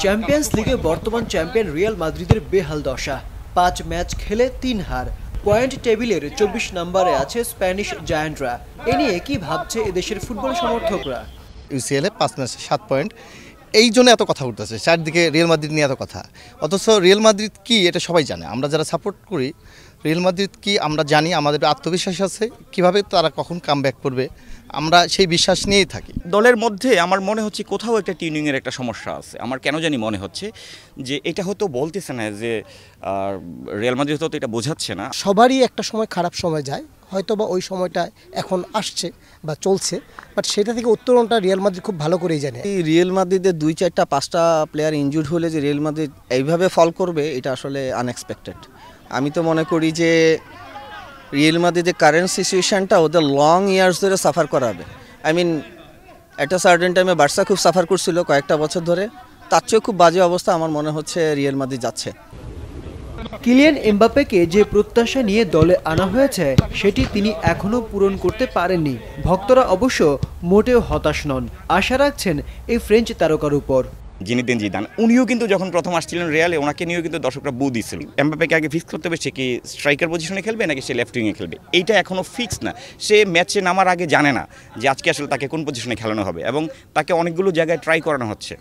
Champions লিগে বর্তমান champion Real মাদ্রিদের বেহাল দশা। ৫ ম্যাচ খেলে ৩ হার। পয়েন্ট টেবিলের ২৪ নম্বরে আছে স্প্যানিশ জায়ান্টরা। এ নিয়ে কি ভাবছে এদেশের ফুটবল সমর্থকরা? ইউসিএলে ৫ ম্যাচে ৭ পয়েন্ট, এই জন্য এত কথা উঠতেছে চারদিকে রিয়াল মাদ্রিদ নিয়ে এত কথা। অথচ রিয়াল মাদ্রিদ কি এটা সবাই জানে। আমরা যারা সাপোর্ট করি রিয়াল মাদ্রিদ কি আমরা জানি, আমাদের আত্মবিশ্বাস আছে কিভাবে তারা কখন কামব্যাক করবে, আমরা সেই বিশ্বাস নিয়েই থাকি। দলের মধ্যে আমার মনে হচ্ছে কোথাও একটা টিউনিংয়ের একটা সমস্যা আছে। আমার কেন জানি মনে হচ্ছে যে এটা হয়তো বলতেছে না যে রিয়াল মাদ্রিদ হয়তো এটা বোঝাচ্ছে না। সবারই একটা সময় খারাপ সময় যায়, হয়তো বা ওই সময়টা এখন আসছে বা চলছে, বাট সেটা থেকে উত্তরণটা রিয়াল মাদ্রিদ খুব ভালো করেই জানে। রিয়াল মাদ্রিদের ২, ৪টা ৫টা প্লেয়ার ইনজুর্ড হলে যে রিয়াল মাদ্রিদ এইভাবে ফল করবে এটা আসলে আনএক্সপেক্টেড। আমি তো মনে করি যে রিয়াল মাদ্রিদের কারেন্ট সিচুয়েশানটা ওদের লং ইয়ার্স ধরে সাফার করাবে। আই মিন একটা সার্টেন টাইমে বার্সা খুব সাফার করছিল কয়েকটা বছর ধরে, তার চেয়েও খুব বাজে অবস্থা আমার মনে হচ্ছে রিয়াল মাদ্রিদ যাচ্ছে। কিলিয়ান এমবাপ্পেকে যে প্রত্যাশা নিয়ে দলে আনা হয়েছে সেটি তিনি এখনও পূরণ করতে পারেননি। ভক্তরা অবশ্য মোটেও হতাশ নন, আশা রাখছেন এই ফ্রেঞ্চ তারকার উপর। জিনেদিন জিদান উনিও কিন্তু যখন প্রথম আসছিলেন রিয়ালে ওনাকে নিয়েও কিন্তু দর্শকরা বু দিচ্ছিল। এমবাপ্পেকে আগে ফিক্স করতে হবে সে কি স্ট্রাইকার পজিশনে খেলবে নাকি সে লেফট উইংয়ে খেলবে, এইটা এখনও ফিক্স না। সে ম্যাচে নামার আগে জানে না যে আজকে আসলে তাকে কোন পজিশনে খেলানো হবে, এবং তাকে অনেকগুলো জায়গায় ট্রাই করানো হচ্ছে।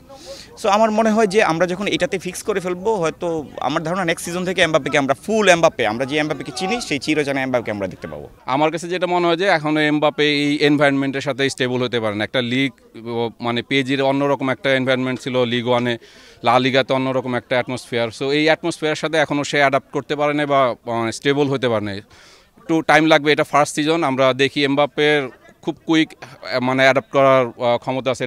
সো আমার মনে হয় যে আমরা যখন এটাতে ফিক্স করে ফেলবো, হয়তো আমার ধারণা নেক্সট সিজন থেকে এমবাপ্পেকে আমরা ফুল এমবাপ্পে, আমরা যে এমবাপ্পেকে চিনি সেই চিরজানা এমবাপ্পেকে আমরা দেখতে পাবো। আমার কাছে যেটা মনে হয় যে এখনও এমবাপ্পে এই এনভায়রনমেন্টের সাথে স্টেবল হতে পারে না। একটা লিগ মানে পেজির অন্যরকম একটা এনভায়রনমেন্ট ছিল, লিগ ওয়ানে, লা লিগাতে অন্যরকম একটা অ্যাটমসফিয়ার। সো এই অ্যাটমসফিয়ারের সাথে এখনও সে অ্যাডাপ্ট করতে পারে না বা স্টেবল হতে পারে না, একটু টাইম লাগবে। এটা ফার্স্ট সিজন, আমরা দেখি এমবাপ্পের খুব কুইক মানে অ্যাডাপ্ট করার ক্ষমতা আছে।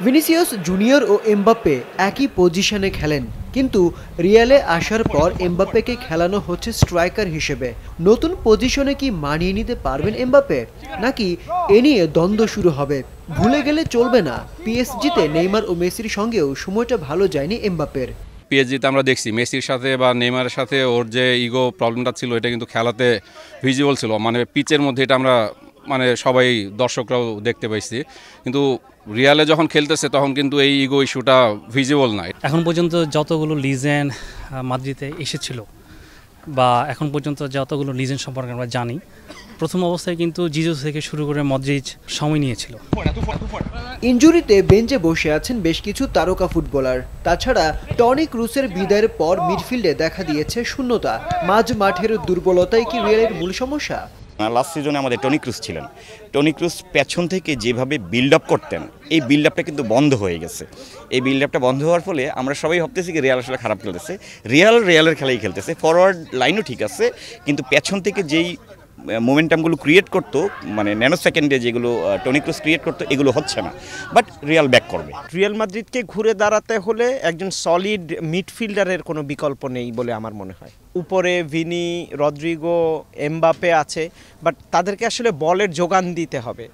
ভিনিসিয়াস জুনিয়র ও এমবাপ্পে একই পজিশনে খেলেন, কিন্তু রিয়ালে আসার পর এমবাপ্পেকে খেলানো হচ্ছে স্ট্রাইকার হিসেবে। নতুন পজিশনে কি মানিয়ে নিতে পারবেন এমবাপ্পে, নাকি এ নিয়ে দ্বন্দ্ব শুরু হবে? ভুলে গেলে চলবে না, পিএসজিতে নেইমার ও মেসির সঙ্গেও সময়টা ভালো যায়নি এমবাপ্পের। পিএসজিতে আমরা দেখছি মেসির সাথে বা নেইমারের সাথে ওর যে ইগো প্রবলেমটা ছিল এটা কিন্তু খেলাতে ভিজিবল ছিল, মানে পিচের মধ্যে এটা আমরা মানে সবাই দর্শকরাও দেখতে পাইছি। কিন্তু রিয়ালে যখন খেলতেছে তখন কিন্তু এই ইগো ইস্যুটা ভিজিবল না। এখন পর্যন্ত যতগুলো লিজেন্ড মাদ্রিদে এসেছিল বা এখন পর্যন্ত যতগুলো লিজেন্ড সম্পর্কে আমরা জানি, প্রথম অবস্থায় কিন্তু জিজুস থেকে শুরু করে মদ্রিচ সময় নিয়েছিল। ইনজুরিতে বেঞ্চে বসে আছেন বেশ কিছু তারকা ফুটবলার। তাছাড়া টনি ক্রুসের বিদায়ের পর মিডফিল্ডে দেখা দিয়েছে শূন্যতা। মাঝ মাঠের দুর্বলতাই কি রিয়ালের মূল সমস্যা? লাস্ট সিজনে আমাদের টনি ক্রুস ছিলেন। টনি ক্রুস পেছন থেকে যেভাবে বিল্ড আপ করতেন, এই বিল্ড আপটা কিন্তু বন্ধ হয়ে গেছে। এই বিল্ড আপটা বন্ধ হওয়ার ফলে আমরা সবাই ভাবতেছি কি রিয়াল আসলে খারাপ খেলতেছে। রিয়ালের খেলাই খেলতেছে, ফরওয়ার্ড লাইনও ঠিক আছে, কিন্তু পেছন থেকে যেই মোমেন্টামগুলো ক্রিয়েট করতো, মানে ন্যানো সেকেন্ডে যেগুলো টনি ক্রুস ক্রিয়েট করতো, এগুলো হচ্ছে না। বাট রিয়াল ব্যাক করবে। রিয়াল মাদ্রিদকে ঘুরে দাঁড়াতে হলে একজন সলিড মিডফিল্ডারের কোনো বিকল্প নেই বলে আমার মনে হয়। উপরে ভিনি, রদ্রিগো, এমবাপ্পে আছে, বাট তাদেরকে আসলে বলের যোগান দিতে হবে।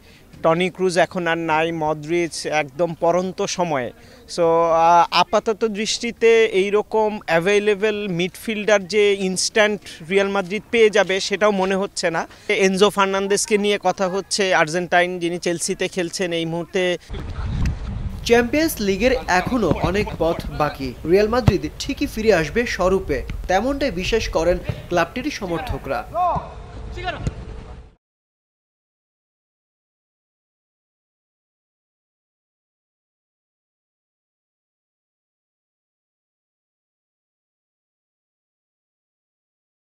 টনি ক্রুজ এখন আর নাই, মদ্রিচ একদম পরন্ত সময়ে। সো আপাতত দৃষ্টিতে এইরকম অ্যাভেলেবেল মিডফিল্ডার যে ইনস্ট্যান্ট রিয়াল মাদ্রিদ পেয়ে যাবে সেটাও মনে হচ্ছে না। এনজো ফার্নান্দেসকে নিয়ে কথা হচ্ছে, আর্জেন্টাইন, যিনি চেলসিতে খেলছেন এই মুহূর্তে। চ্যাম্পিয়ন্স লিগের এখনও অনেক পথ বাকি। রিয়াল মাদ্রিদ ঠিকই ফিরে আসবে স্বরূপে, তেমনটাই বিশ্বাস করেন ক্লাবটির সমর্থকরা।